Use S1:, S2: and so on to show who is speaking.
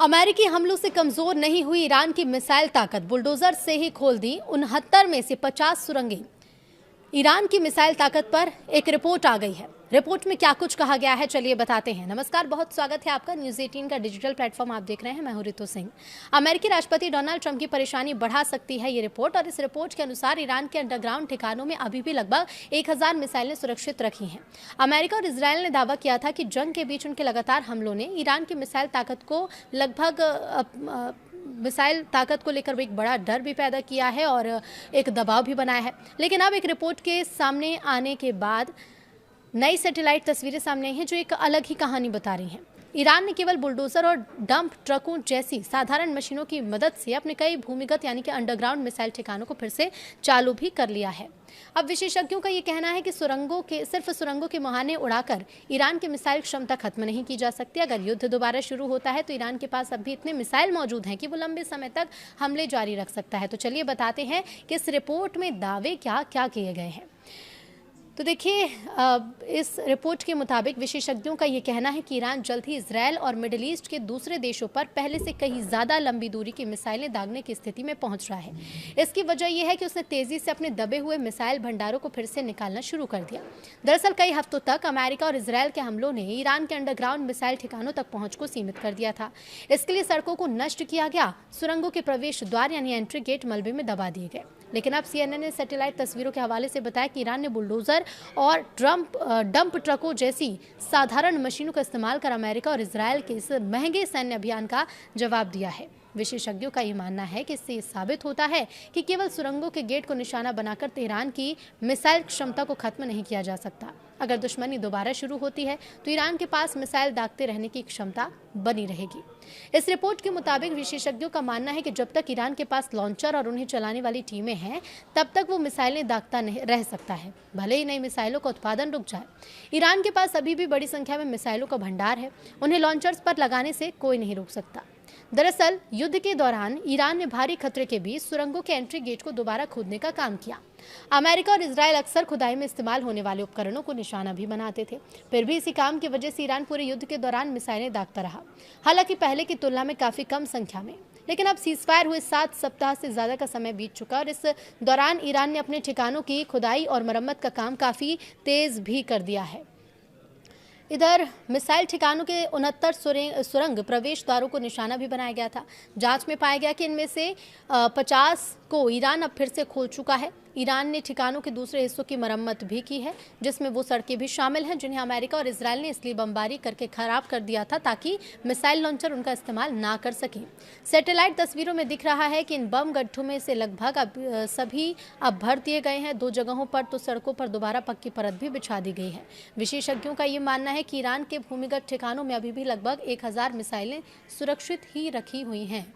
S1: अमेरिकी हमलों से कमजोर नहीं हुई ईरान की मिसाइल ताकत, बुलडोजर से ही खोल दी 69 में से 50 सुरंगें। ईरान की मिसाइल ताकत पर एक रिपोर्ट आ गई है। रिपोर्ट में क्या कुछ कहा गया है, चलिए बताते हैं। नमस्कार, बहुत स्वागत है आपका। न्यूज़ 18 का डिजिटल प्लेटफॉर्म आप देख रहे हैं। मैं हूं रितु सिंह। अमेरिकी राष्ट्रपति डोनाल्ड ट्रंप की परेशानी बढ़ा सकती है ये रिपोर्ट, और इस रिपोर्ट के अनुसार ईरान के अंडरग्राउंड ठिकानों में अभी भी लगभग 1000 मिसाइलें सुरक्षित रखी हैं। अमेरिका और इजरायल ने दावा किया था कि जंग के बीच उनके लगातार हमलों ने ईरान की मिसाइल ताकत को मिसाइल ताकत को लेकर एक बड़ा डर भी पैदा किया है और एक दबाव भी बनाया है। लेकिन अब एक रिपोर्ट के सामने आने के बाद नई सैटेलाइट तस्वीरें सामने आई हैं जो एक अलग ही कहानी बता रही हैं। ईरान ने केवल बुलडोजर और डंप ट्रकों जैसी साधारण मशीनों की मदद से अपने कई भूमिगत यानी कि अंडरग्राउंड मिसाइल ठिकानों को फिर से चालू भी कर लिया है। अब विशेषज्ञों का ये कहना है कि सिर्फ सुरंगों के मुहाने उड़ाकर ईरान की मिसाइल क्षमता खत्म नहीं की जा सकती। अगर युद्ध दोबारा शुरू होता है तो ईरान के पास अब भी इतने मिसाइल मौजूद हैं कि वो लंबे समय तक हमले जारी रख सकता है। तो चलिए बताते हैं कि इस रिपोर्ट में दावे क्या क्या किए गए हैं। तो देखिए, इस रिपोर्ट के मुताबिक विशेषज्ञों का ये कहना है कि ईरान जल्द ही इजरायल और मिडिल ईस्ट के दूसरे देशों पर पहले से कहीं ज़्यादा लंबी दूरी की मिसाइलें दागने की स्थिति में पहुंच रहा है। इसकी वजह यह है कि उसने तेज़ी से अपने दबे हुए मिसाइल भंडारों को फिर से निकालना शुरू कर दिया। दरअसल कई हफ्तों तक अमेरिका और इजरायल के हमलों ने ईरान के अंडरग्राउंड मिसाइल ठिकानों तक पहुँच को सीमित कर दिया था। इसके लिए सड़कों को नष्ट किया गया, सुरंगों के प्रवेश द्वार यानी एंट्री गेट मलबे में दबा दिए गए। लेकिन अब CNN ने सैटेलाइट तस्वीरों के हवाले से बताया कि ईरान ने बुलडोजर और डंप ट्रकों जैसी साधारण मशीनों का इस्तेमाल कर अमेरिका और इजरायल के इस महंगे सैन्य अभियान का जवाब दिया है। विशेषज्ञों का ये मानना है कि इससे साबित होता है कि केवल सुरंगों के गेट को निशाना बनाकर तेहरान की मिसाइल क्षमता को खत्म नहीं किया जा सकता। अगर दुश्मनी दोबारा शुरू होती है तो ईरान के पास मिसाइल दागते रहने की क्षमता बनी रहेगी। इस रिपोर्ट के मुताबिक विशेषज्ञों का मानना है कि जब तक ईरान के पास लॉन्चर और उन्हें चलाने वाली टीमें हैं, तब तक वो मिसाइलें दागता नहीं रह सकता है, भले ही नई मिसाइलों का उत्पादन रुक जाए। ईरान के पास अभी भी बड़ी संख्या में मिसाइलों का भंडार है, उन्हें लॉन्चर्स पर लगाने से कोई नहीं रोक सकता। दरअसल युद्ध के दौरान ईरान ने भारी खतरे के बीच सुरंगों के एंट्री गेट को दोबारा खोदने का काम किया। अमेरिका और इजरायल अक्सर खुदाई में इस्तेमाल होने वाले उपकरणों को निशाना भी बनाते थे। फिर भी इसी काम की वजह से ईरान पूरे युद्ध के दौरान मिसाइलें दागता रहा, हालांकि पहले की तुलना में काफी कम संख्या में। लेकिन अब सीजफायर हुए 7 सप्ताह से ज्यादा का समय बीत चुका और इस दौरान ईरान ने अपने ठिकानों की खुदाई और मरम्मत का काम काफी तेज भी कर दिया है। इधर मिसाइल ठिकानों के 69 सुरंग प्रवेश द्वारों को निशाना भी बनाया गया था। जांच में पाया गया कि इनमें से 50 को ईरान अब फिर से खोल चुका है। ईरान ने ठिकानों के दूसरे हिस्सों की मरम्मत भी की है, जिसमें वो सड़कें भी शामिल हैं जिन्हें अमेरिका और इजरायल ने इसलिए बमबारी करके खराब कर दिया था ताकि मिसाइल लॉन्चर उनका इस्तेमाल ना कर सके। सैटेलाइट तस्वीरों में दिख रहा है कि इन बम गड्ढों में से लगभग सभी अब भर दिए गए हैं। 2 जगहों पर तो सड़कों पर दोबारा पक्की परत भी बिछा दी गई है। विशेषज्ञों का ये मानना है कि ईरान के भूमिगत ठिकानों में अभी भी लगभग 1000 मिसाइलें सुरक्षित ही रखी हुई हैं।